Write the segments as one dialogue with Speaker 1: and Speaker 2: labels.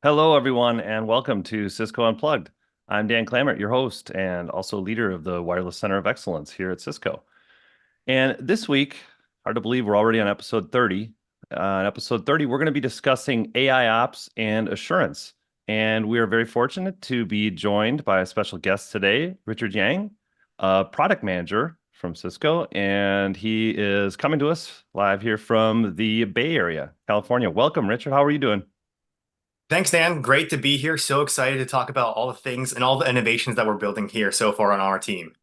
Speaker 1: Hello, everyone, and welcome to Cisco Unplugged. I'm Dan Clamert, your host and also leader of the Wireless Center of Excellence here at Cisco. And this week, hard to believe we're already on episode 30. In episode 30, we're going to be discussing AI ops and assurance. And we are very fortunate to be joined by a special guest today, Richard Jang, a product manager from Cisco. And he is coming to us live here from the Bay Area, California. Welcome, Richard. How are you doing?
Speaker 2: Thanks, Dan. Great to be here. So excited to talk about all the things and all the innovations that we're building here so far on our team.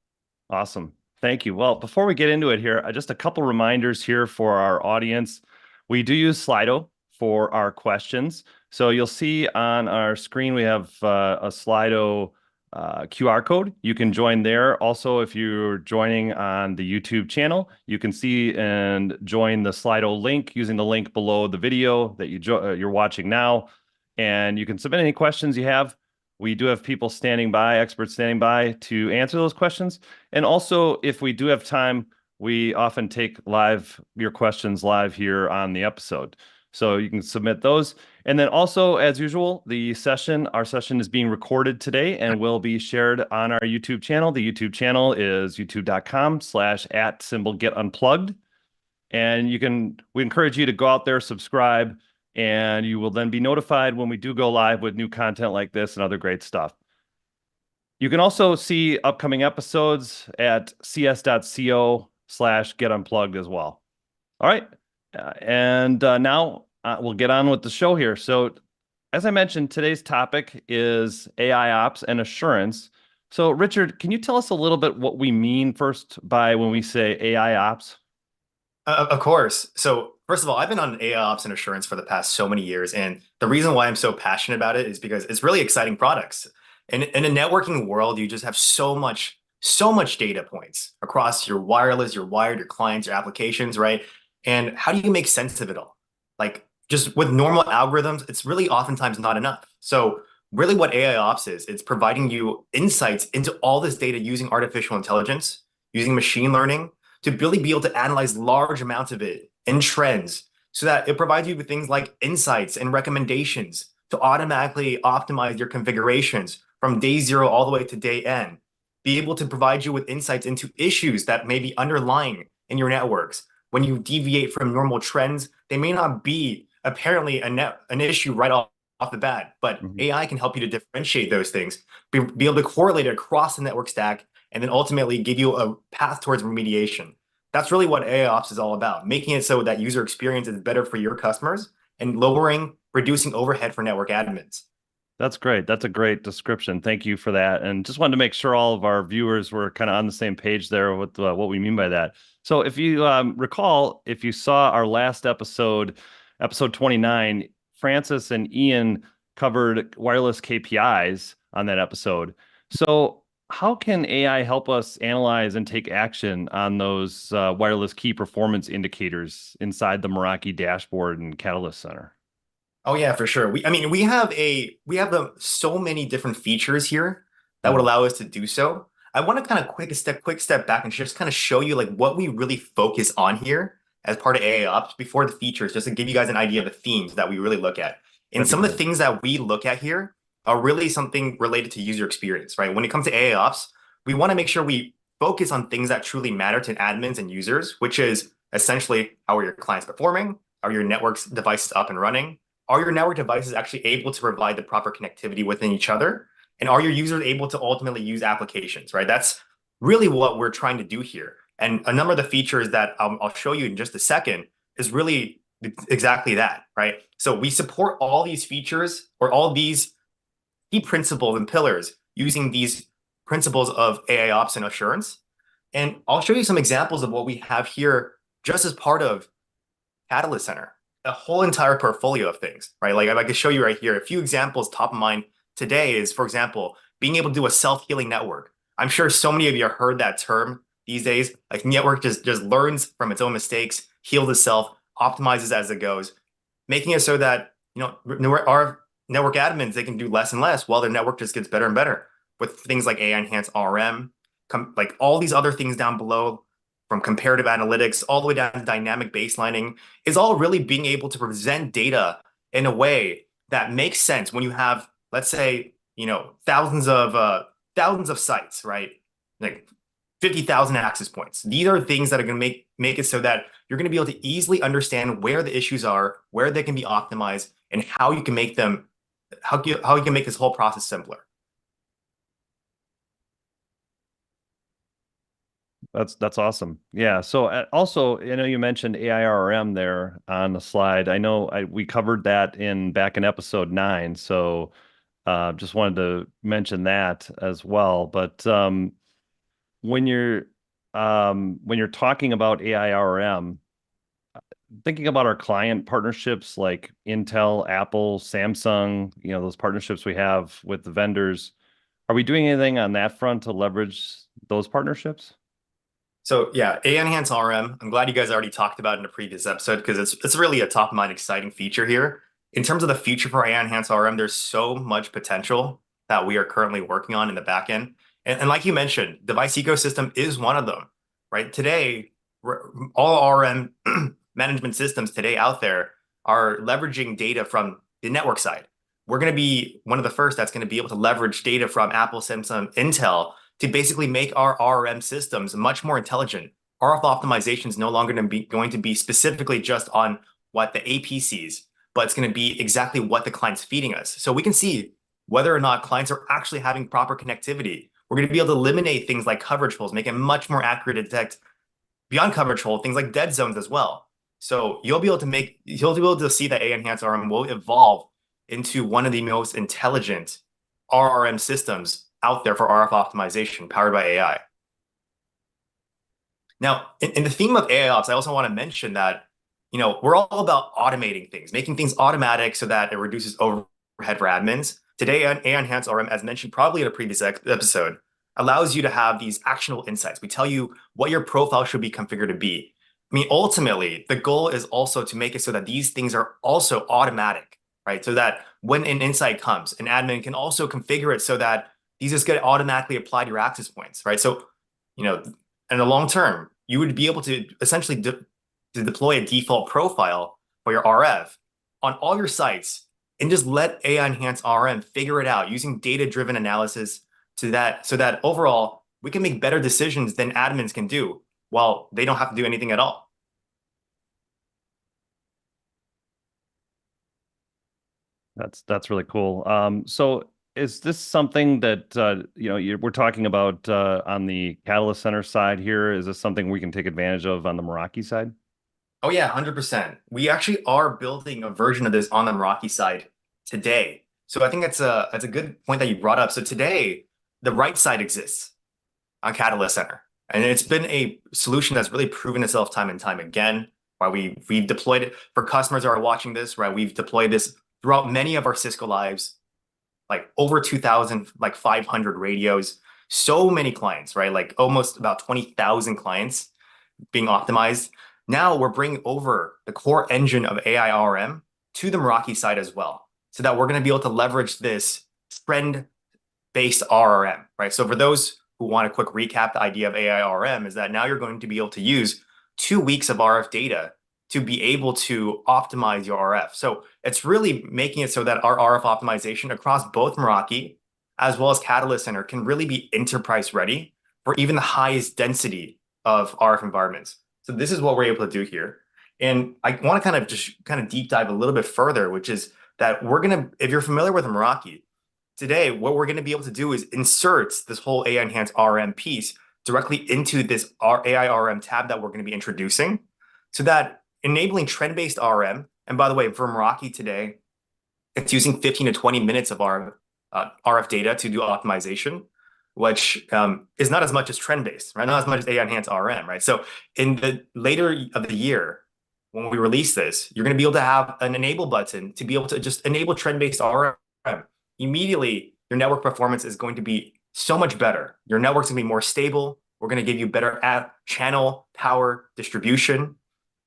Speaker 1: Awesome. Thank you. Well, before we get into it here, just a couple reminders here for our audience. We do use Slido for our questions. So you'll see on our screen, we have a Slido QR code. You can join there. Also, if you're joining on the YouTube channel, you can see and join the Slido link using the link below the video that you're watching now. And you can submit any questions you have. We do have people standing by, experts standing by to answer those questions. And also, if we do have time, we often take your questions live here on the episode. So you can submit those. And then also, as usual, our session is being recorded today and will be shared on our YouTube channel. The YouTube channel is youtube.com/@getunplugged. And we encourage you to go out there, subscribe, and you will then be notified when we do go live with new content like this and other great stuff. You can also see upcoming episodes at cs.co/getunplugged as well. All right. And now we'll get on with the show here. So, as I mentioned, today's topic is AI ops and assurance. So, Richard, can you tell us a little bit what we mean first by when we say AI ops?
Speaker 2: Of course. So first of all, I've been on AI ops and assurance for the past so many years. And the reason why I'm so passionate about it is because it's really exciting products. In a networking world, you just have so much data points across your wireless, your wired, your clients, your applications, right? And how do you make sense of it all? Like just with normal algorithms, it's really oftentimes not enough. So really what AI ops is, it's providing you insights into all this data using artificial intelligence, using machine learning to really be able to analyze large amounts of it and trends so that it provides you with things like insights and recommendations to automatically optimize your configurations from day zero all the way to day N. Be able to provide you with insights into issues that may be underlying in your networks. When you deviate from normal trends, they may not be apparently an issue right off the bat, but
Speaker 1: Mhm.
Speaker 2: AI can help you to differentiate those things, be able to correlate it across the network stack, and then ultimately give you a path towards remediation. That's really what AIOps is all about, making it so that user experience is better for your customers and reducing overhead for network admins.
Speaker 1: That's great. That's a great description. Thank you for that. And just wanted to make sure all of our viewers were kind of on the same page there with what we mean by that. So if you recall, if you saw our last episode, episode 29, Francis and Ian covered wireless KPIs on that episode. So how can AI help us analyze and take action on those wireless key performance indicators inside the Meraki dashboard and Catalyst Center?
Speaker 2: Oh yeah, for sure. We have so many different features here that would
Speaker 1: Mhm.
Speaker 2: allow us to do so. I want to kind of quick step back and just kind of show you like what we really focus on here as part of AI Ops before the features, just to give you guys an idea of the themes that we really look at. And
Speaker 1: That'd be
Speaker 2: some of the
Speaker 1: great.
Speaker 2: things that we look at here are really something related to user experience, right? When it comes to AI Ops, we want to make sure we focus on things that truly matter to admins and users, which is essentially how are your clients performing? Are your networks devices up and running? Are your network devices actually able to provide the proper connectivity within each other? And are your users able to ultimately use applications, right? That's really what we're trying to do here. And a number of the features that I'll show you in just a second is really exactly that, right? So we support all these features or all these key principles and pillars using these principles of AI ops and assurance. And I'll show you some examples of what we have here just as part of Catalyst Center, a whole entire portfolio of things, right? Like I can show you right here. A few examples top of mind today is, for example, being able to do a self-healing network. I'm sure so many of you have heard that term these days. Like network just learns from its own mistakes, heals itself, optimizes as it goes, making it so that our network admins they can do less and less while their network just gets better and better with things like AI enhanced AIRM, like all these other things down below from comparative analytics all the way down to dynamic baselining is all really being able to present data in a way that makes sense when you have, let's say, thousands of sites, right? Like 50,000 access points. These are things that are going to make it so that you're going to be able to easily understand where the issues are, where they can be optimized, and how you can make them, how you can make this whole process simpler.
Speaker 1: That's awesome. Yeah. So also, I know you mentioned AIRM there on the slide. I know we covered that back in episode 9. So just wanted to mention that as well. But when you're when you're talking about AIRM, thinking about our client partnerships like Intel, Apple, Samsung, those partnerships we have with the vendors, are we doing anything on that front to leverage those partnerships?
Speaker 2: So yeah, AI Enhanced RM. I'm glad you guys already talked about it in a previous episode because it's really a top of mind exciting feature here. In terms of the future for AI Enhanced RM, there's so much potential that we are currently working on in the back end. And like you mentioned, device ecosystem is one of them, right? Today, all RM management systems today out there are leveraging data from the network side. We're going to be one of the first that's going to be able to leverage data from Apple, Samsung, Intel to basically make our RM systems much more intelligent. RF optimization is no longer going to be specifically just on what the AP sees, but it's going to be exactly what the client's feeding us. So we can see whether or not clients are actually having proper connectivity. We're going to be able to eliminate things like coverage holes, make it much more accurate to detect beyond coverage hole, things like dead zones as well. So you'll be able to see that A Enhanced RM will evolve into one of the most intelligent RRM systems out there for RF optimization powered by AI. Now, in the theme of AI ops, I also want to mention that, we're all about automating things, making things automatic so that it reduces overhead for admins. Today, AI Enhanced RM, as mentioned probably in a previous episode, allows you to have these actionable insights. We tell you what your profile should be configured to be. I mean, ultimately, the goal is also to make it so that these things are also automatic, right? So that when an insight comes, an admin can also configure it so that these just get automatically applied to your access points, right? So, in the long term, you would be able to essentially to deploy a default profile for your RF on all your sites and just let AI Enhanced RM figure it out using data-driven analysis so that overall we can make better decisions than admins can do while they don't have to do anything at all.
Speaker 1: That's really cool. So is this something that we're talking about on the Catalyst Center side here? Is this something we can take advantage of on the Meraki side?
Speaker 2: Oh yeah, 100%. We actually are building a version of this on the Meraki side today. So I think that's a good point that you brought up. So today, the right side exists on Catalyst Center. And it's been a solution that's really proven itself time and time again. Right? We've deployed it for customers that are watching this, right? We've deployed this throughout many of our Cisco lives, like over 2,000, like 500 radios, so many clients, right? Like almost about 20,000 clients being optimized. Now we're bringing over the core engine of AIRM to the Meraki side as well, so that we're going to be able to leverage this trend-based RRM, right? So for those who want a quick recap, the idea of AIRM is that now you're going to be able to use 2 weeks of RF data to be able to optimize your RF. So it's really making it so that our RF optimization across both Meraki as well as Catalyst Center can really be enterprise ready for even the highest density of RF environments. So this is what we're able to do here. And I want to kind of deep dive a little bit further, which is that if you're familiar with Meraki, today, what we're going to be able to do is insert this whole AI Enhanced RM piece directly into this AI RM tab that we're going to be introducing, so that enabling trend-based RM, and by the way, for Meraki today, it's using 15 to 20 minutes of our RF data to do optimization, which is not as much as trend-based, right? Not as much as AI Enhanced RM, right? So in the later of the year, when we release this, you're going to be able to have an enable button to be able to just enable trend-based RM. Immediately, your network performance is going to be so much better. Your network's going to be more stable. We're going to give you better channel power distribution.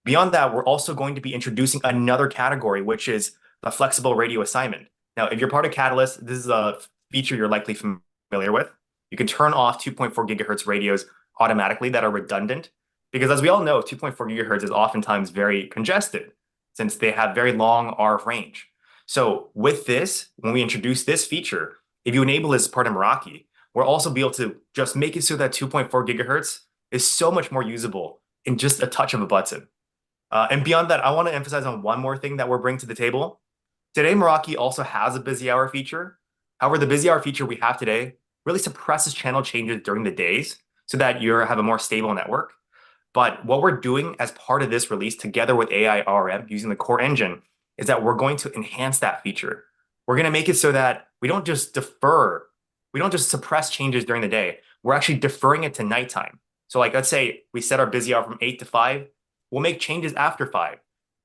Speaker 2: Beyond that, we're also going to be introducing another category, which is the flexible radio assignment. Now, if you're part of Catalyst, this is a feature you're likely familiar with. You can turn off 2.4 gigahertz radios automatically that are redundant, because as we all know, 2.4 gigahertz is oftentimes very congested since they have very long RF range. So with this, when we introduce this feature, if you enable this as part of Meraki, we'll also be able to just make it so that 2.4 gigahertz is so much more usable in just a touch of a button. And beyond that, I want to emphasize on one more thing that we're bringing to the table. Today, Meraki also has a busy hour feature. However, the busy hour feature we have today really suppresses channel changes during the days so that you have a more stable network. But what we're doing as part of this release together with AIRM using the core engine is that we're going to enhance that feature. We're going to make it so that we don't just defer, we don't just suppress changes during the day. We're actually deferring it to nighttime. So like, let's say we set our busy hour from 8 to 5. We'll make changes after 5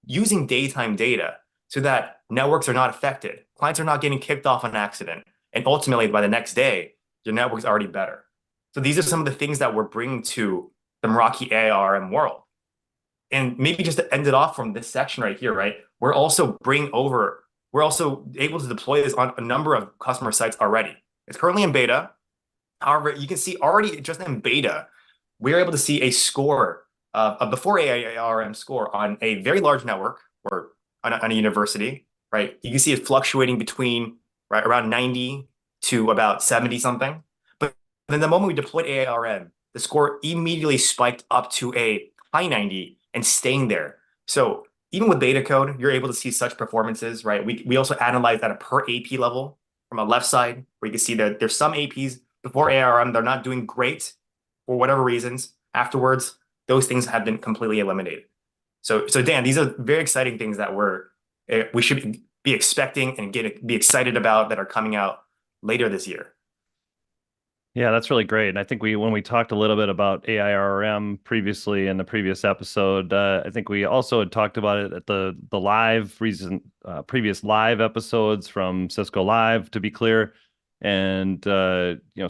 Speaker 2: using daytime data so that networks are not affected. Clients are not getting kicked off on accident. And ultimately, by the next day, your network's already better. So these are some of the things that we're bringing to the Meraki AIRM world. And maybe just to end it off from this section right here, right? We're also able to deploy this on a number of customer sites already. It's currently in beta. However, you can see already just in beta, we're able to see a score of before AIRM score on a very large network or on a university, right? You can see it fluctuating between right around 90 to about 70 something. But then the moment we deployed AIRM, the score immediately spiked up to a high 90 and staying there. So even with beta code, you're able to see such performances, right? We also analyze at a per AP level from a left side, where you can see that there's some APs before AIRM, they're not doing great for whatever reasons. Afterwards, those things have been completely eliminated. So Dan, these are very exciting things that we should be expecting and be excited about that are coming out later this year.
Speaker 1: Yeah, that's really great. And I think when we talked a little bit about AIRM previously in the previous episode, I think we also had talked about it at the previous live episodes from Cisco Live, to be clear, and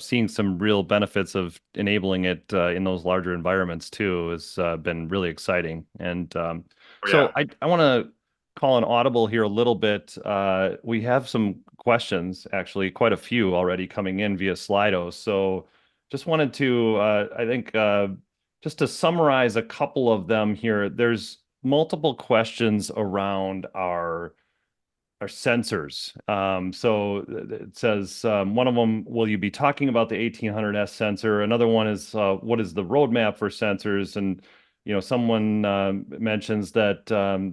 Speaker 1: seeing some real benefits of enabling it in those larger environments too has been really exciting. And
Speaker 2: Oh,
Speaker 1: so
Speaker 2: yeah.
Speaker 1: I want to call an audible here a little bit. We have some questions, actually, quite a few already coming in via Slido. So just wanted to, I think, just to summarize a couple of them here, there's multiple questions around our sensors. So it says one of them, will you be talking about the 1800S sensor? Another one is what is the roadmap for sensors? And someone mentions that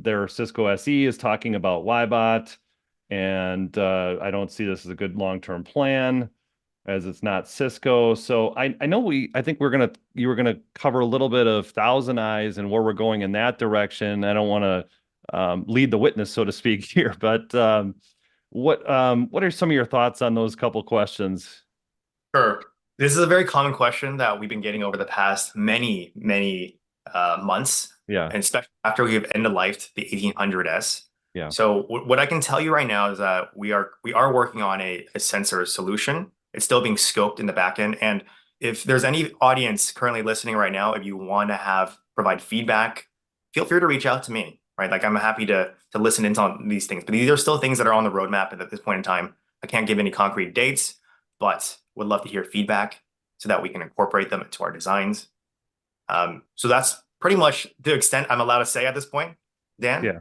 Speaker 1: their Cisco SE is talking about YBot, and I don't see this as a good long-term plan as it's not Cisco. So I know I think you were gonna cover a little bit of Thousand Eyes and where we're going in that direction. I don't want to lead the witness, so to speak, here. But what are some of your thoughts on those couple questions?
Speaker 2: Sure. This is a very common question that we've been getting over the past many months,
Speaker 1: Yeah,
Speaker 2: and especially after we have end-of-lifed the 1800S.
Speaker 1: yeah,
Speaker 2: So what I can tell you right now is that we are working on a sensor solution. It's still being scoped in the back end. And if there's any audience currently listening right now, if you want to provide feedback, feel free to reach out to me, right? Like I'm happy to listen into on these things. But these are still things that are on the roadmap at this point in time. I can't give any concrete dates, but would love to hear feedback so that we can incorporate them into our designs. So that's pretty much the extent I'm allowed to say at this point. Dan?
Speaker 1: yeah.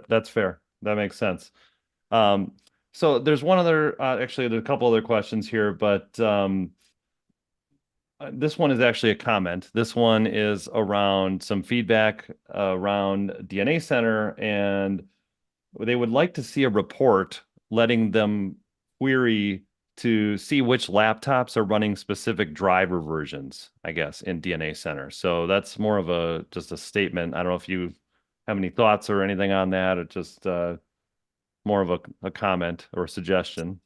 Speaker 1: That's fair. That makes sense. So there's one other, actually, there's a couple other questions here, but this one is actually a comment. This one is around some feedback around DNA Center, and they would like to see a report letting them query to see which laptops are running specific driver versions, I guess, in DNA Center. So that's more of just a statement. I don't know if you have any thoughts or anything on that, or just more of a comment or suggestion.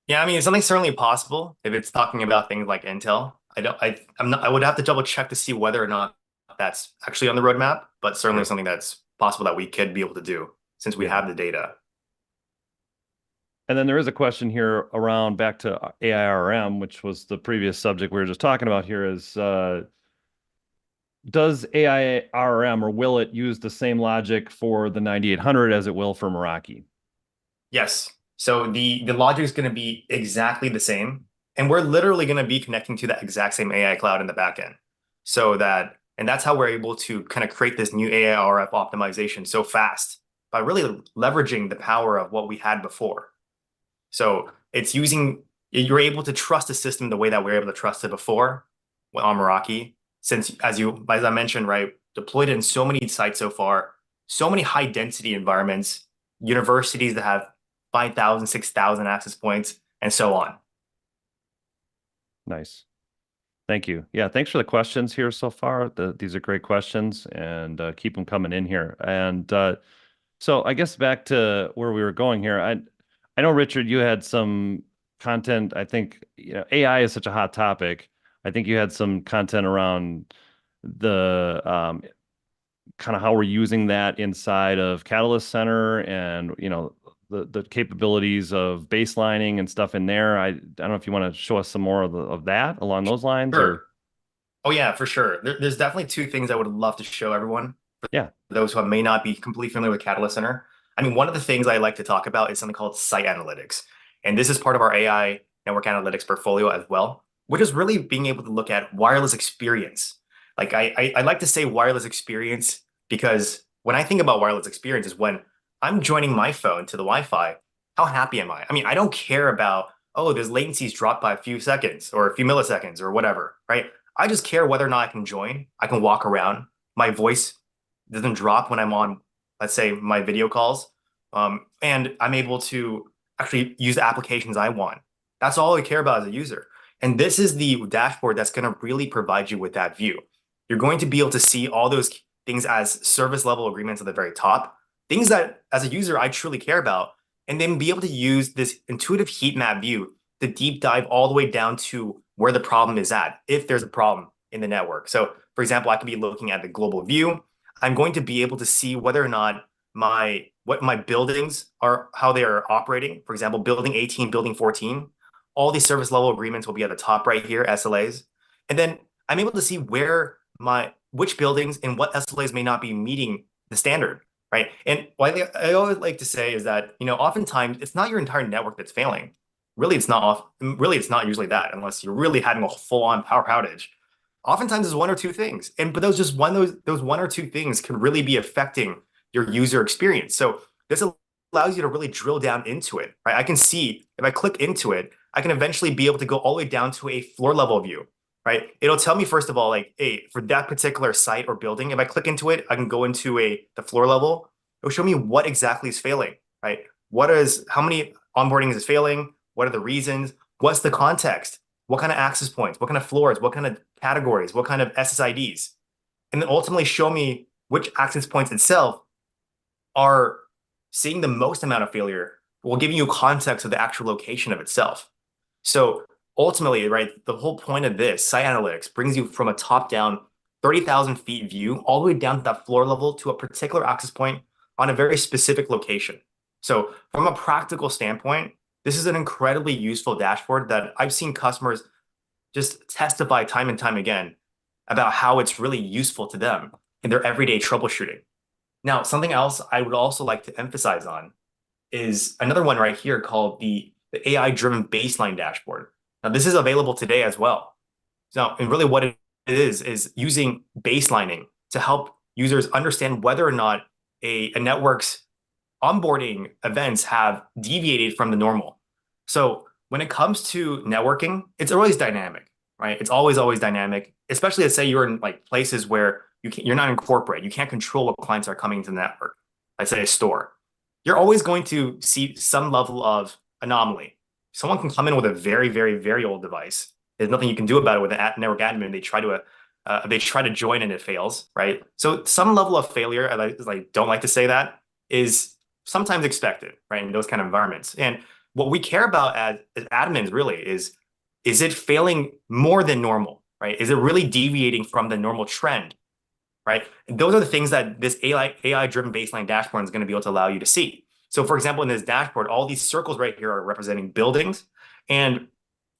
Speaker 2: Yeah, I mean, it's something certainly possible if it's talking about things like Intel. I would have to double check to see whether or not that's actually on the roadmap, but certainly
Speaker 1: Sure.
Speaker 2: something that's possible that we could be able to do since we
Speaker 1: Yeah.
Speaker 2: have the data.
Speaker 1: And then there is a question here around back to AIRM, which was the previous subject we were just talking about here is, does AIRM or will it use the same logic for the 9800 as it will for Meraki?
Speaker 2: Yes. So the logic is going to be exactly the same, and we're literally going to be connecting to that exact same AI cloud in the backend. And that's how we're able to kind of create this new AIRF optimization so fast. by really leveraging the power of what we had before. So it's you're able to trust the system the way that we were able to trust it before on Meraki, since as I mentioned, right, deployed in so many sites so far, so many high density environments, universities that have 5,000, 6,000 access points, and so on.
Speaker 1: Nice. Thank you. Yeah, thanks for the questions here so far. These are great questions, and keep them coming in here. And so I guess back to where we were going here. I know, Richard, you had some content. I think, AI is such a hot topic. I think you had some content around the kind of how we're using that inside of Catalyst Center, and the capabilities of baselining and stuff in there. I don't know if you want to show us some more of that along those lines, or
Speaker 2: Sure. Oh yeah, for sure. There's definitely two things I would love to show everyone.
Speaker 1: yeah.
Speaker 2: For those who may not be completely familiar with Catalyst Center. I mean, one of the things I like to talk about is something called site analytics. And this is part of our AI network analytics portfolio as well, which is really being able to look at wireless experience. Like I like to say wireless experience because when I think about wireless experience is when I'm joining my phone to the Wi-Fi, how happy am I? I mean, I don't care about, oh, there's latencies dropped by a few seconds or a few milliseconds or whatever, right? I just care whether or not I can join. I can walk around. My voice doesn't drop when I'm on, let's say, my video calls. And I'm able to actually use the applications I want. That's all I care about as a user. And this is the dashboard that's going to really provide you with that view. You're going to be able to see all those things as service level agreements at the very top, things that as a user I truly care about, and then be able to use this intuitive heat map view to deep dive all the way down to where the problem is at, if there's a problem in the network. So for example, I could be looking at the global view. I'm going to be able to see whether or not what my buildings are, how they are operating. For example, building 18, building 14, all these service level agreements will be at the top right here, SLAs. And then I'm able to see which buildings and what SLAs may not be meeting the standard, right? And what I always like to say is that, oftentimes it's not your entire network that's failing. Really, it's not usually that unless you're really having a full-on power outage. Oftentimes it's one or two things. But those one or two things can really be affecting your user experience. So this allows you to really drill down into it, right? I can see if I click into it, I can eventually be able to go all the way down to a floor level view, right? It'll tell me, first of all, like, hey, for that particular site or building, if I click into it, I can go into the floor level. It'll show me what exactly is failing, right? How many onboardings is failing? What are the reasons? What's the context? What kind of access points? What kind of floors? What kind of categories? What kind of SSIDs? And then ultimately show me which access points itself are seeing the most amount of failure, while giving you context of the actual location of itself. So ultimately, right, the whole point of this site analytics brings you from a top-down 30,000 feet view all the way down to that floor level to a particular access point on a very specific location. So from a practical standpoint, this is an incredibly useful dashboard that I've seen customers just testify time and time again about how it's really useful to them in their everyday troubleshooting. Now, something else I would also like to emphasize on is another one right here called the AI-driven baseline dashboard. Now, this is available today as well. Now, and really what it is using baselining to help users understand whether or not a network's onboarding events have deviated from the normal. So when it comes to networking, it's always dynamic, right? It's always dynamic, especially let's say you're in like places where you're not in corporate. You can't control what clients are coming to the network. Let's say a store. You're always going to see some level of anomaly. Someone can come in with a very, very, very old device. There's nothing you can do about it with a network admin. They try to join and it fails, right? So some level of failure, I don't like to say that, is sometimes expected, right, in those kind of environments. And what we care about as admins really is it failing more than normal, right? Is it really deviating from the normal trend, right? And those are the things that this AI-driven baseline dashboard is going to be able to allow you to see. So for example, in this dashboard, all these circles right here are representing buildings, and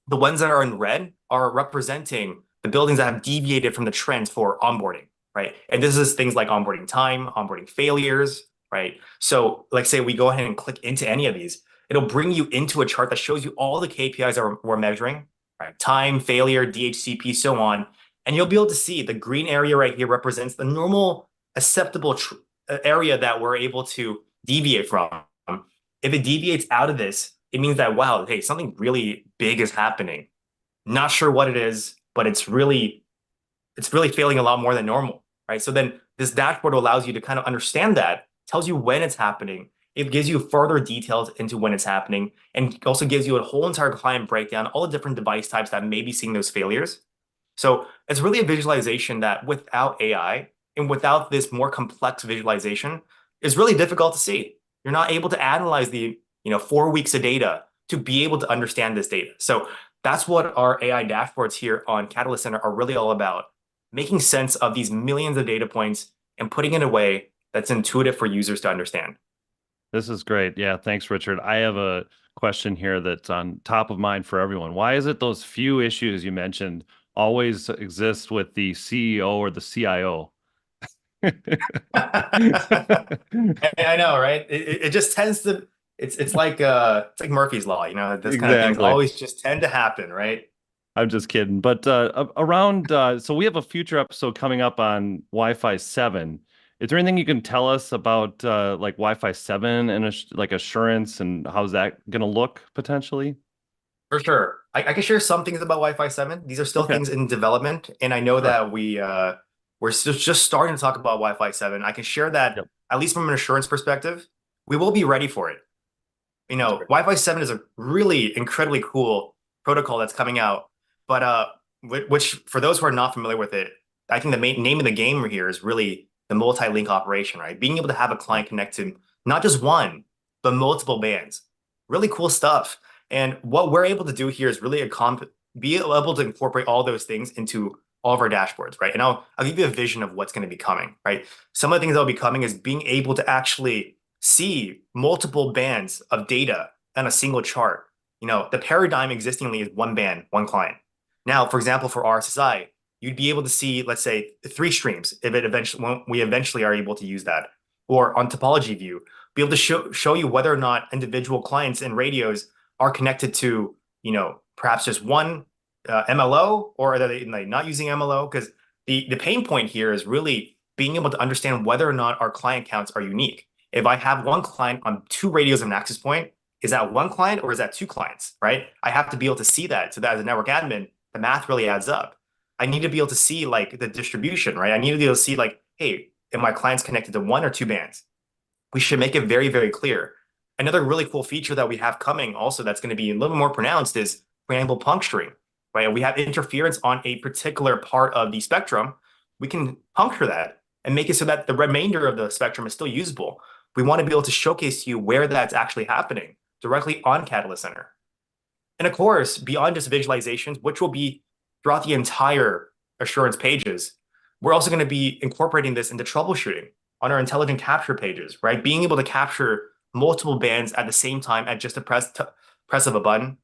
Speaker 2: the ones that are in red are representing the buildings that have deviated from the trends for onboarding, right? And this is things like onboarding time, onboarding failures, right? So like say we go ahead and click into any of these, it'll bring you into a chart that shows you all the KPIs that we're measuring, right? Time, failure, DHCP, so on. And you'll be able to see the green area right here represents the normal acceptable area that we're able to deviate from. If it deviates out of this, it means that, wow, hey, something really big is happening. Not sure what it is, but it's really failing a lot more than normal, right? So then this dashboard allows you to kind of understand that, tells you when it's happening. It gives you further details into when it's happening, and also gives you a whole entire client breakdown, all the different device types that may be seeing those failures. So it's really a visualization that without AI and without this more complex visualization is really difficult to see. You're not able to analyze the 4 weeks of data to be able to understand this data. So that's what our AI dashboards here on Catalyst Center are really all about, making sense of these millions of data points and putting it in a way that's intuitive for users to understand.
Speaker 1: This is great. Yeah, thanks, Richard. I have a question here that's on top of mind for everyone. Why is it those few issues you mentioned always exist with the CEO or the CIO?
Speaker 2: I know, right? It just tends to it's like Murphy's Law, this kind of things
Speaker 1: Exactly.
Speaker 2: always just tend to happen, right?
Speaker 1: I'm just kidding. But around, so we have a future episode coming up on Wi-Fi 7. Is there anything you can tell us about like Wi-Fi 7 and like assurance and how's that going to look potentially?
Speaker 2: For sure. I can share some things about Wi-Fi 7. These are still
Speaker 1: Okay.
Speaker 2: things in development, and I know
Speaker 1: Sure.
Speaker 2: that we're just starting to talk about Wi-Fi 7. I can share that
Speaker 1: Yep.
Speaker 2: at least from an assurance perspective, we will be ready for it.
Speaker 1: That's great.
Speaker 2: Wi-Fi 7 is a really incredibly cool protocol that's coming out. But which for those who are not familiar with it, I think the main name of the game here is really the multi-link operation, right? Being able to have a
Speaker 1: Yep.
Speaker 2: client connect to not just one, but multiple bands. Really cool stuff. And what we're able to do here is really be able to incorporate all those things into all of our dashboards, right? And I'll give you a vision of what's going to be coming, right? Some of the things that will be coming is being able to actually see multiple bands of data on a single chart. The paradigm existingly is one band, one client. Now, for example, for RSSI, you'd be able to see, let's say, 3 streams if it eventually when we eventually are able to use that. Or on topology view, be able to show you whether or not individual clients and radios are connected to, perhaps just one MLO, or are they like not using MLO? Because the pain point here is really being able to understand whether or not our client counts are unique. If I have one client on 2 radios of an access point, is that one client or is that 2 clients, right? I have to be able to see that so that as a network admin, the math really adds up. I need to be able to see like the distribution, right? I need to be able to see like, hey, are my clients connected to 1 or 2 bands? We should make it very, very clear. Another really cool feature that we have coming also that's going to be a little more pronounced is preamble puncturing, right? We have interference on a particular part of the spectrum. We can puncture that and make it so that the remainder of the spectrum is still usable. We want to be able to showcase to you where that's actually happening directly on Catalyst Center. And of course, beyond just visualizations, which will be throughout the entire assurance pages, we're also going to be incorporating this into troubleshooting on our intelligent capture pages, right? Being able to capture multiple bands at the same time at just a press of a button.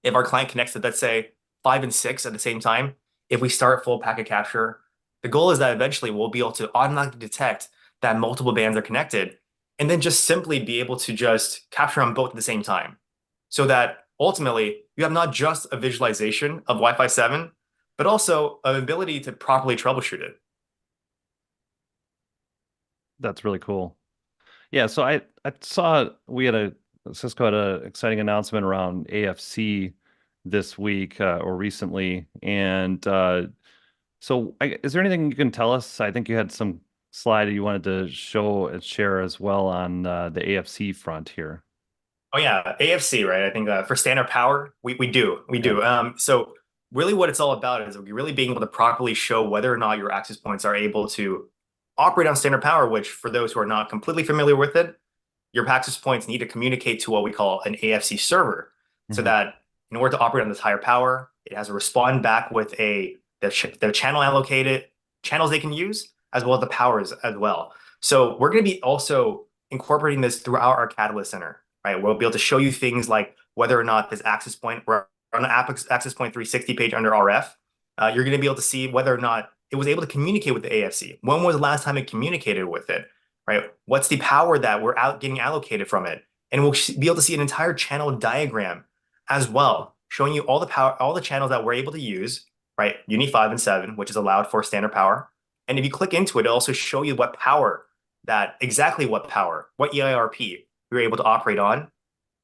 Speaker 2: If our client connects to, let's say, 5 and 6 at the same time, if we start full packet capture, the goal is that eventually we'll be able to automatically detect that multiple bands are connected and then just simply be able to just capture them both at the same time. So that ultimately you have not just a visualization of Wi-Fi 7, but also an ability to properly troubleshoot it.
Speaker 1: That's really cool. Yeah, so I saw we had a Cisco had an exciting announcement around AFC this week or recently, and so is there anything you can tell us? I think you had some slide you wanted to show and share as well on the AFC front here.
Speaker 2: Oh yeah, AFC, right? I think for standard power, we do.
Speaker 1: Yeah.
Speaker 2: So really, what it's all about is really being able to properly show whether or not your access points are able to operate on standard power. Which, for those who are not completely familiar with it, your access points need to communicate to what we call an AFC server, so
Speaker 1: Hmm.
Speaker 2: that in order to operate on this higher power, it has to respond back with the channel allocated channels they can use, as well as the powers as well. So we're going to be also incorporating this throughout our Catalyst Center, right? We'll be able to show you things like whether or not this access point, we're on the access point 360 page under RF, you're going to be able to see whether or not it was able to communicate with the AFC. When was the last time it communicated with it, right? What's the power that we're getting allocated from it? And we'll be able to see an entire channel diagram as well, showing you all the power, all the channels that we're able to use, right? Uni 5 and 7, which is allowed for standard power. And if you click into it, it'll also show you what power that exactly what power, what EIRP you're able to operate on.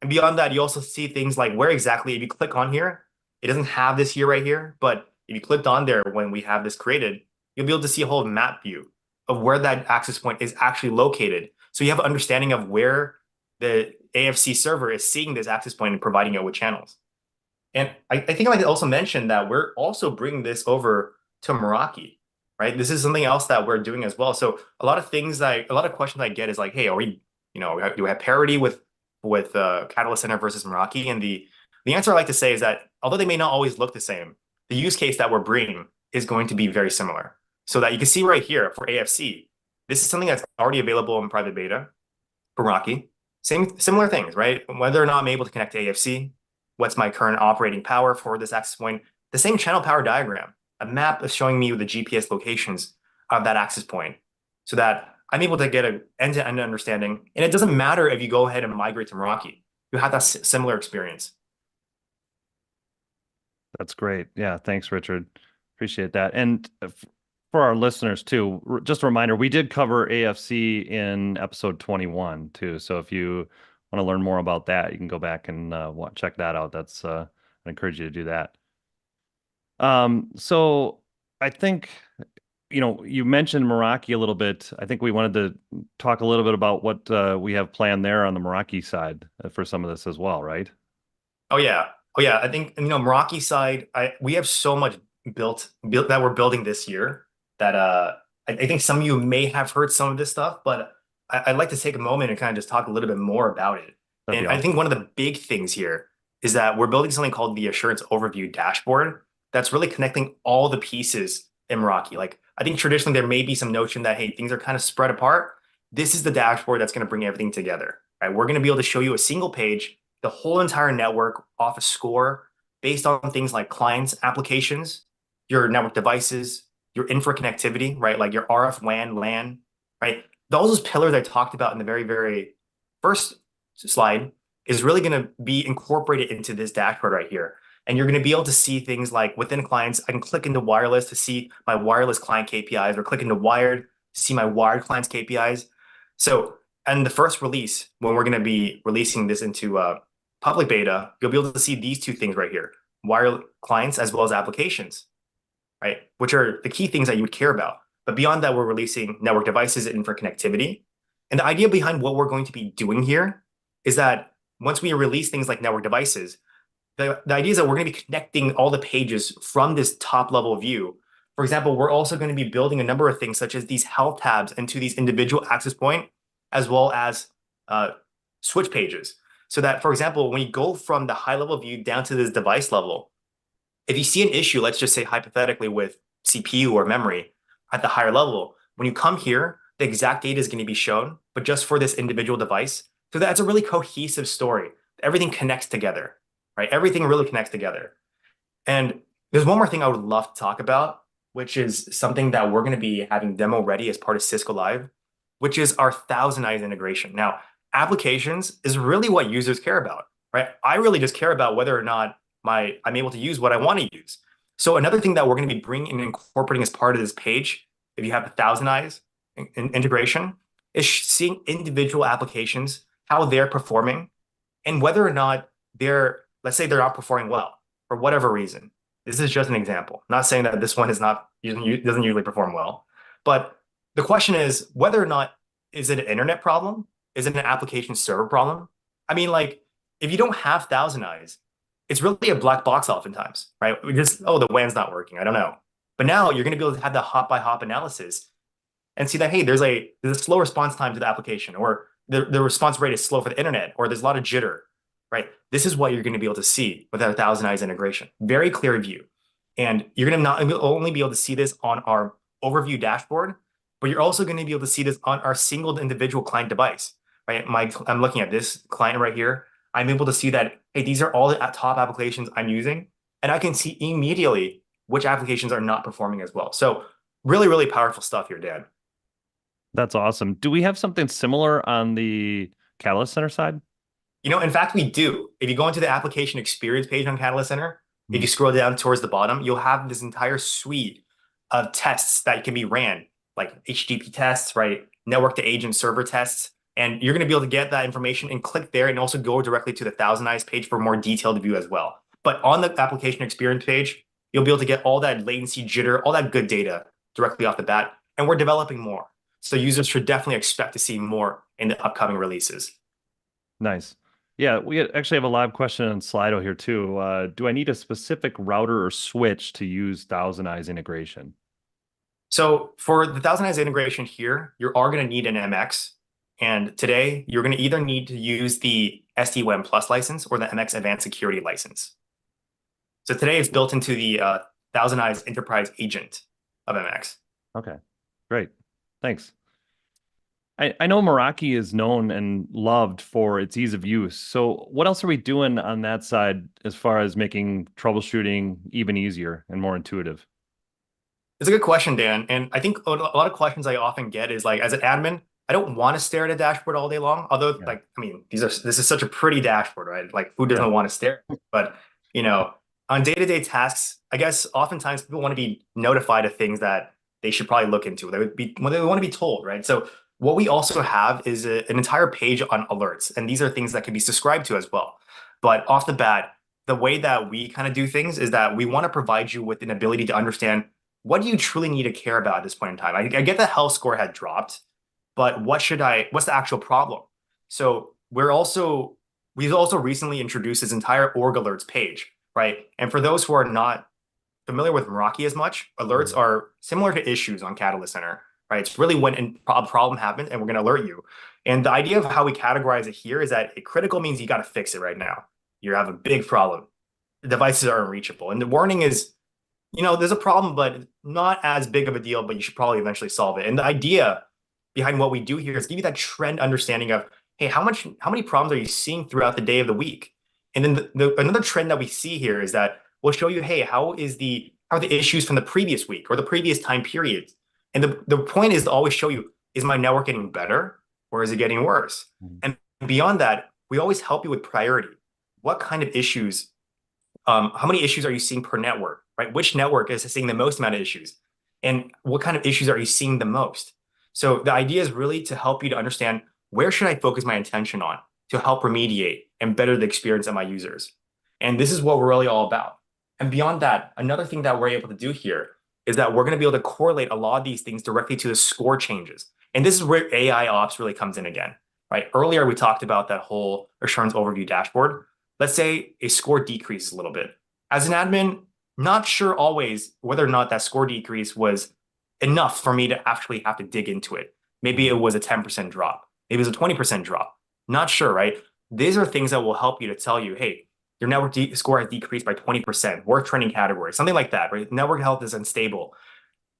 Speaker 2: And beyond that, you also see things like where exactly, if you click on here, it doesn't have this here right here, but if you clicked on there when we have this created, you'll be able to see a whole map view of where that access point is actually located. So you have an understanding of where the AFC server is seeing this access point and providing it with channels. And I think I might also mention that we're also bringing this over to Meraki, right? This is something else that we're doing as well. So a lot of questions I get is like, hey, are we, do we have parity with Catalyst Center versus Meraki? And the answer I like to say is that although they may not always look the same, the use case that we're bringing is going to be very similar. So that you can see right here for AFC, this is something that's already available in private beta for Meraki. Similar things, right? Whether or not I'm able to connect to AFC, what's my current operating power for this access point, the same channel power diagram, a map is showing me the GPS locations of that access point so that I'm able to get an end-to-end understanding. And it doesn't matter if you go ahead and migrate to Meraki, you have that similar experience.
Speaker 1: That's great. Yeah, thanks, Richard. Appreciate that. And for our listeners too, just a reminder, we did cover AFC in episode 21 too. So if you want to learn more about that, you can go back and check that out. That's I encourage you to do that. So I think you mentioned Meraki a little bit. I think we wanted to talk a little bit about what we have planned there on the Meraki side for some of this as well, right?
Speaker 2: Oh yeah. Oh yeah. I think, Meraki side, we have so much built that we're building this year that I think some of you may have heard some of this stuff, but I'd like to take a moment and kind of just talk a little bit more about it.
Speaker 1: That'd be
Speaker 2: And I
Speaker 1: awesome.
Speaker 2: think one of the big things here is that we're building something called the Assurance Overview Dashboard that's really connecting all the pieces in Meraki. Like I think traditionally there may be some notion that, hey, things are kind of spread apart. This is the dashboard that's going to bring everything together, right? We're going to be able to show you a single page, the whole entire network off a score based on things like clients, applications, your network devices, your infra connectivity, right? Like your RF WAN, LAN, right? Those pillars I talked about in the very, very first slide is really going to be incorporated into this dashboard right here. And you're going to be able to see things like within clients, I can click into wireless to see my wireless client KPIs or click into wired to see my wired clients KPIs. So, and the first release, when we're going to be releasing this into public beta, you'll be able to see these two things right here, wired clients as well as applications, right? Which are the key things that you would care about. But beyond that, we're releasing network devices and infra connectivity. And the idea behind what we're going to be doing here is that once we release things like network devices, the idea is that we're going to be connecting all the pages from this top level view. For example, we're also going to be building a number of things such as these health tabs into these individual access point, as well as switch pages. So that, for example, when you go from the high level view down to this device level, if you see an issue, let's just say hypothetically with CPU or memory at the higher level, when you come here, the exact data is going to be shown, but just for this individual device. So that's a really cohesive story. Everything connects together, right? Everything really connects together. And there's one more thing I would love to talk about, which is something that we're going to be having demo ready as part of Cisco Live, which is our Thousand Eyes integration. Now, applications is really what users care about, right? I really just care about whether or not I'm able to use what I want to use. So another thing that we're going to be bringing and incorporating as part of this page, if you have a Thousand Eyes integration, is seeing individual applications, how they're performing, and whether or not let's say they're not performing well for whatever reason. This is just an example. I'm not saying that this one doesn't usually perform well, but the question is whether or not is it an internet problem? Is it an application server problem? I mean, like if you don't have Thousand Eyes, it's really a black box oftentimes, right? We just, oh, the WAN's not working. I don't know. But now you're going to be able to have the hop by hop analysis and see that, hey, there's a slow response time to the application, or the response rate is slow for the internet, or there's a lot of jitter, right? This is what you're going to be able to see with our Thousand Eyes integration. Very clear view. And you're going to not only be able to see this on our overview dashboard, but you're also going to be able to see this on our single individual client device, right? I'm looking at this client right here. I'm able to see that, hey, these are all the top applications I'm using, and I can see immediately which applications are not performing as well. So really, really powerful stuff here, Dan.
Speaker 1: That's awesome. Do we have something similar on the Catalyst Center side?
Speaker 2: In fact, we do. If you go into the application experience page on Catalyst Center, if
Speaker 1: Hmm.
Speaker 2: you scroll down towards the bottom, you'll have this entire suite of tests that can be ran, like HTTP tests, right? network to agent server tests. And you're going to be able to get that information and click there and also go directly to the Thousand Eyes page for more detailed view as well. But on the application experience page, you'll be able to get all that latency jitter, all that good data directly off the bat. And we're developing more. So users should definitely expect to see more in the upcoming releases.
Speaker 1: Nice. Yeah, we actually have a live question on Slido here too. Do I need a specific router or switch to use Thousand Eyes integration?
Speaker 2: So for the Thousand Eyes integration here, you are going to need an MX. And today, you're going to either need to use the SD-WAN Plus license or the MX Advanced Security license. So today, it's built into the Thousand Eyes Enterprise Agent of MX.
Speaker 1: Okay, great. Thanks. I know Meraki is known and loved for its ease of use. So what else are we doing on that side as far as making troubleshooting even easier and more intuitive?
Speaker 2: It's a good question, Dan. And I think a lot of questions I often get is like, as an admin, I don't want to stare at a dashboard all day long. Although,
Speaker 1: Yeah.
Speaker 2: like, I mean, this is such a pretty dashboard, right? Like, who doesn't
Speaker 1: Yeah.
Speaker 2: want to stare? But, you know, on day-to-day tasks, I guess oftentimes people want to be notified of things that they should probably look into. They would be when they want to be told, right? So what we also have is an entire page on alerts, and these are things that can be subscribed to as well. But off the bat, the way that we kind of do things is that we want to provide you with an ability to understand what do you truly need to care about at this point in time. I get the health score had dropped, but what's the actual problem? So we've also recently introduced this entire org alerts page, right? And for those who are not familiar with Meraki as much, alerts are similar to issues on Catalyst Center, right? It's really when a problem happens and we're going to alert you. And the idea of how we categorize it here is that critical means you got to fix it right now. You have a big problem. The devices are unreachable. And the warning is, there's a problem, but not as big of a deal, but you should probably eventually solve it. And the idea behind what we do here is give you that trend understanding of, hey, how many problems are you seeing throughout the day of the week? And then another trend that we see here is that we'll show you, hey, how are the issues from the previous week or the previous time period? And the point is to always show you, is my network getting better or is it getting worse? And beyond that, we always help you with priority. What kind of issues, how many issues are you seeing per network, right? Which network is seeing the most amount of issues? And what kind of issues are you seeing the most? So the idea is really to help you to understand where should I focus my attention on to help remediate and better the experience of my users. And this is what we're really all about. And beyond that, another thing that we're able to do here is that we're going to be able to correlate a lot of these things directly to the score changes. And this is where AI ops really comes in again, right? Earlier, we talked about that whole assurance overview dashboard. Let's say a score decreases a little bit. As an admin, not sure always whether or not that score decrease was enough for me to actually have to dig into it. Maybe it was a 10% drop. Maybe it was a 20% drop. Not sure, right? These are things that will help you to tell you, hey, your network score has decreased by 20%, worth trending category, something like that, right? Network health is unstable.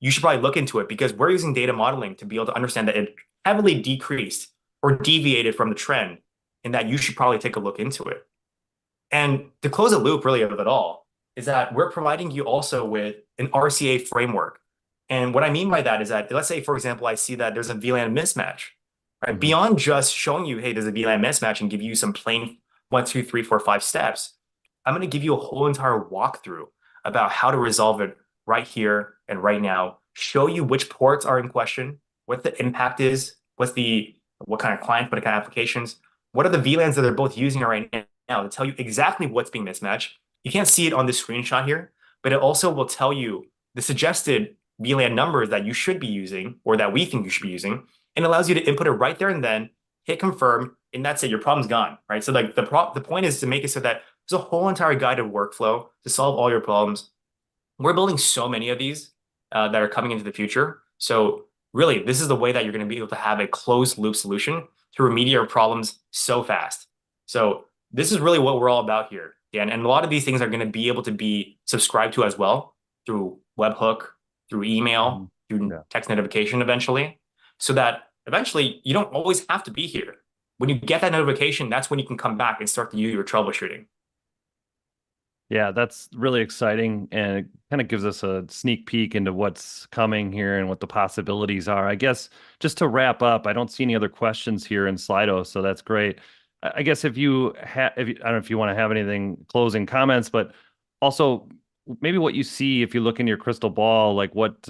Speaker 2: You should probably look into it because we're using data modeling to be able to understand that it heavily decreased or deviated from the trend and that you should probably take a look into it. And to close a loop really of it all is that we're providing you also with an RCA framework. And what I mean by that is that, let's say, for example, I see that there's a VLAN mismatch, right? Beyond just showing you, hey, there's a VLAN mismatch and give you some plain 1, 2, 3, 4, 5 steps, I'm going to give you a whole entire walkthrough about how to resolve it right here and right now, show you which ports are in question, what the impact is, what kind of client, what kind of applications, what are the VLANs that they're both using right now to tell you exactly what's being mismatched. You can't see it on this screenshot here, but it also will tell you the suggested VLAN numbers that you should be using or that we think you should be using, and allows you to input it right there and then, hit confirm, and that's it. Your problem's gone, right? So like the point is to make it so that there's a whole entire guided workflow to solve all your problems. We're building so many of these that are coming into the future. So really, this is the way that you're going to be able to have a closed loop solution to remediate problems so fast. So this is really what we're all about here, Dan. And a lot of these things are going to be able to be subscribed to as well through webhook, through email, through text notification eventually, so that eventually you don't always have to be here. When you get that notification, that's when you can come back and start to do your troubleshooting.
Speaker 1: Yeah, that's really exciting, and it kind of gives us a sneak peek into what's coming here and what the possibilities are. I guess just to wrap up, I don't see any other questions here in Slido, so that's great. I guess if you have, I don't know if you want to have anything closing comments, but also maybe what you see if you look in your crystal ball, like what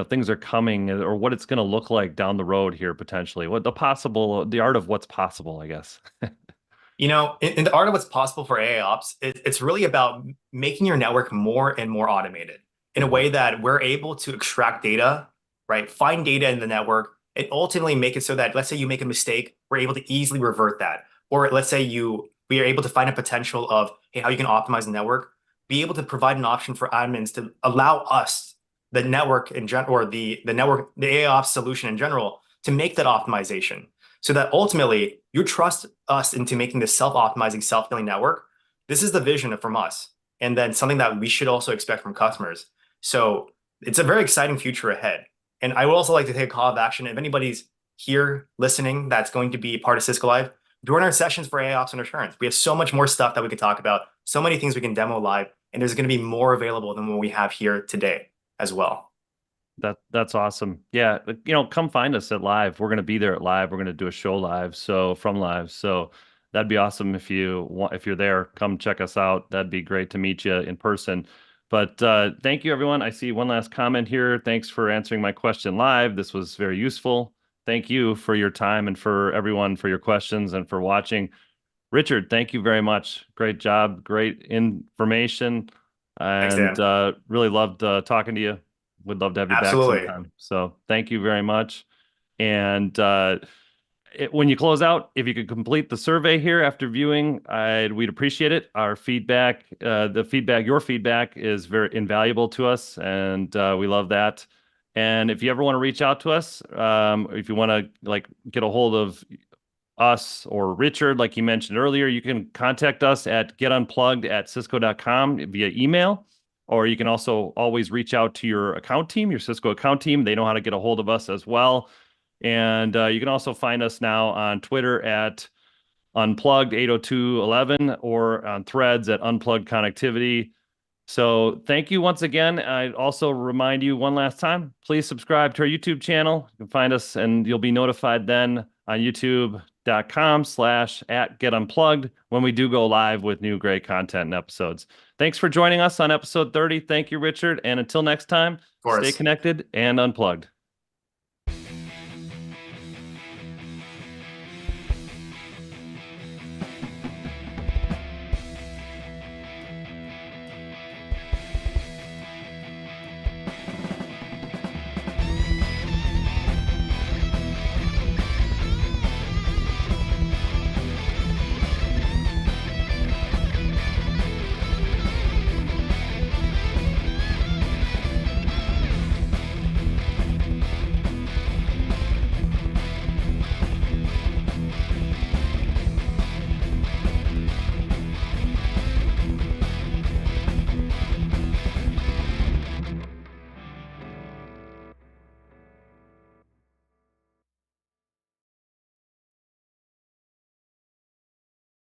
Speaker 1: things are coming or what it's going to look like down the road here potentially. What the art of what's possible, I guess.
Speaker 2: In the art of what's possible for AI ops, it's really about making your network more and more automated in a
Speaker 1: Mhm.
Speaker 2: way that we're able to extract data, right? Find data in the network and ultimately make it so that, let's say you make a mistake, we're able to easily revert that. Or let's say we are able to find a potential of, hey, how you can optimize the network, be able to provide an option for admins to allow us, the network in general, or the AI ops solution in general, to make that optimization so that ultimately you trust us into making this self-optimizing, self-healing network. This is the vision from us, and then something that we should also expect from customers. So it's a very exciting future ahead. And I would also like to take a call of action. If anybody's here listening that's going to be part of Cisco Live, join our sessions for AI Ops and Assurance. We have so much more stuff that we could talk about, so many things we can demo live, and there's going to be more available than what we have here today as well.
Speaker 1: That's awesome. Yeah, come find us at live. We're going to be there at live. We're going to do a show live, so from live. So that'd be awesome if you're there, come check us out. That'd be great to meet you in person. But thank you, everyone. I see one last comment here. Thanks for answering my question live. This was very useful. Thank you for your time and for everyone for your questions and for watching. Richard, thank you very much. Great job, great information,
Speaker 2: Thanks,
Speaker 1: and
Speaker 2: Dan.
Speaker 1: really loved talking to you. Would love to have you back
Speaker 2: Absolutely.
Speaker 1: sometime. So thank you very much. And when you close out, if you could complete the survey here after viewing, we'd appreciate it. Our feedback, your feedback is very invaluable to us, and we love that. And if you ever want to reach out to us, if you want to get a hold of us or Richard, like you mentioned earlier, you can contact us at getunplugged@cisco.com via email, or you can also always reach out to your account team, your Cisco account team. They know how to get a hold of us as well. And you can also find us now on Twitter at unplugged80211 or on threads at unplugged connectivity. So thank you once again. I also remind you one last time, please subscribe to our YouTube channel. You can find us and you'll be notified then on youtube.com/@getunplugged when we do go live with new great content and episodes. Thanks for joining us on episode 30. Thank you, Richard. And until next time,
Speaker 2: Of
Speaker 1: stay
Speaker 2: course.
Speaker 1: connected and unplugged.